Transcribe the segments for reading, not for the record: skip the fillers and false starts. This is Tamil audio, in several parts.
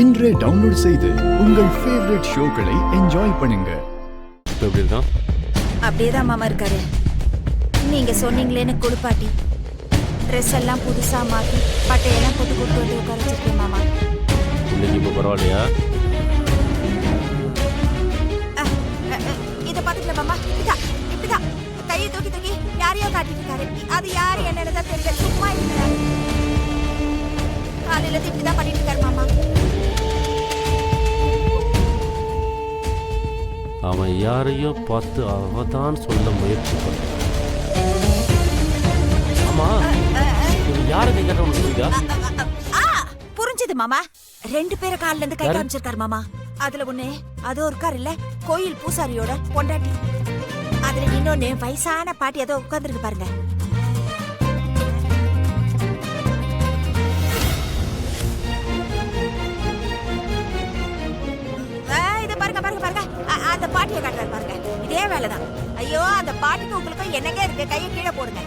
இன்றே டவுன்லோட் செய்து உங்கள் ஃபேவரட் ஷோக்களை என்ஜாய் பண்ணுங்க. எப்படி இருக்கான்? அப்படியேதான் மாமா இருக்காரு. நீங்க சொன்னீங்களேன்னு குளிப்பாட்டி ட்ரெஸ் எல்லாம் புதுசா மாத்தி பட்டையெல்லாம் போட்டு கூட்டு வந்து உட்கார வச்சிருக்கேன் மாமா. இன்னைக்கு இப்போ பரவாயில்லையா? இதை பாத்துக்கல மாமா. இப்படிதான் கையை தூக்கி தூக்கி யாரையோ காட்டிட்டு இருக்காரு. அது யாரு என்னன்னு தான் தெரியல. சும்மா இருக்கிறாரு. காலையில இப்படிதான் பண்ணிட்டு இருக்காரு மாமா. அவன் யாரையோ பார்த்து அவதான் சொல்ல முயற்சி பண்ண. ஆமா, யாருக்கு கேட்ட புரிஞ்சது மாமா. 2 பேரை கால்ல இருந்து கை காமிச்சிருக்காரு மாமா. அதுல ஒண்ணு அதோ இருக்காரு இல்ல, கோயில் பூசாரியோட பொண்டாட்டி. அதுல இன்னொன்னு வயசான பாட்டி அதோ உட்கார்ந்துருக்கு பாருங்க. அந்த பாட்டியை காட்டுறாரு பாருங்க. இதே வேலைதான். ஐயோ, அந்த பாட்டிக்கு உங்களுக்கு என்னங்க இருக்கு? கையை கீழே போடுங்க.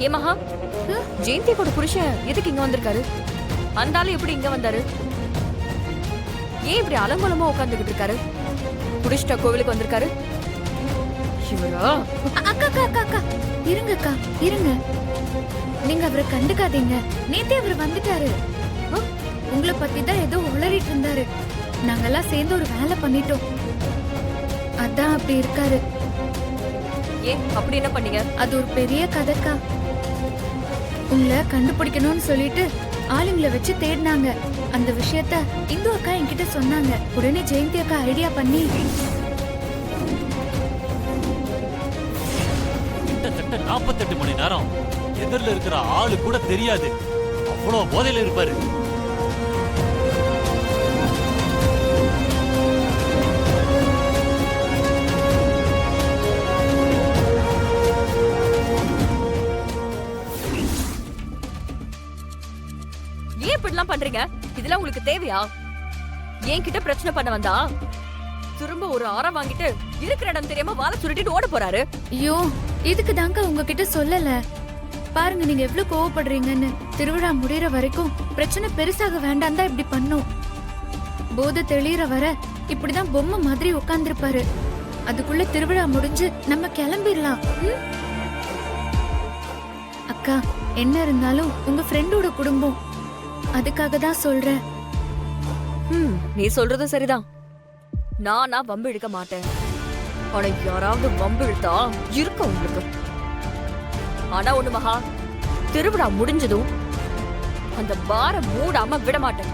ஏ மகா, ஜெயந்தி கூட புருஷன் எதுக்கு இங்க வந்திருக்காரு? அந்த ஆளு எப்படி இங்க வந்தாரு? ஏன் இப்படி அலங்கோலமா உட்கார்ந்துகிட்டு இருக்காரு? புடிஷ்ட கோவிலுக்கு வந்திருக்காரு இவரா? அக்கா அக்கா அக்கா அக்கா இருங்க அக்கா, இருங்க. நீங்க அவரை கண்டுக்காதீங்க. நேத்தே அவர் வந்துட்டாரு. உங்களை பத்தி தான் ஏதோ உளறிட்டு இருந்தாரு. நாங்கெல்லாம் சேர்ந்து ஒரு வேலை பண்ணிட்டோம். அதான் அப்படி இருக்காரு. ஏன் அப்படி என்ன பண்ணீங்க? அது ஒரு பெரிய கதைக்கா. உங்களை கண்டுபிடிக்கணும்னு சொல்லிட்டு ஆளுங்களை வச்சு தேடினாங்க. அந்த விஷயத்த இந்து அக்கா என்கிட்ட சொன்னாங்க. உடனே ஜெயந்தி அக்கா ஐடியா பண்ணி கிட்டத்தட்ட 48 மணி நேரம் எதிரில் இருக்கிற ஆளு கூட தெரியாது. அவ்வளவு போதையில இருப்பாரு. ஏன் இப்படிலாம் பண்றீங்க? இதெல்லாம் உங்களுக்கு தேவையா? என்கிட்ட பிரச்சனை பண்ண வந்தா திரும்ப ஒரு ஆரம் வாங்கிட்டு இருக்கிற இடம் தெரியாம வாழை சுருட்டிட்டு ஓட போறாரு. ஐயோ, இதுக்கு தாங்க உங்ககிட்ட சொல்லல. பாருங்க நீங்க எவ்வளவு கோவப்படுறீங்கன்னு. திருவிழா முடியற வரைக்கும் பிரச்சனை பெருசாக வேண்டாம் தான் இப்படி பண்ணும். போதை தெளிற வர இப்படிதான் பொம்மை மாதிரி உட்கார்ந்துருப்பாரு. அதுக்குள்ள திருவிழா முடிஞ்சு நம்ம கிளம்பிடலாம். அக்கா, என்ன இருந்தாலும் உங்க ஃப்ரெண்டோட குடும்பம். அதுக்காக தான் சொல்றேன். நீ சொல்றது சரிதான். நானா வம்பு இழுக்க மாட்டேன். ஆனா யாராவது வம்பு இழுத்தா இருக்க உங்களுக்கு. ஆனா ஒண்ணு மகா, திருவிழா முடிஞ்சதும் அந்த பார மூடாம விட மாட்டேன்.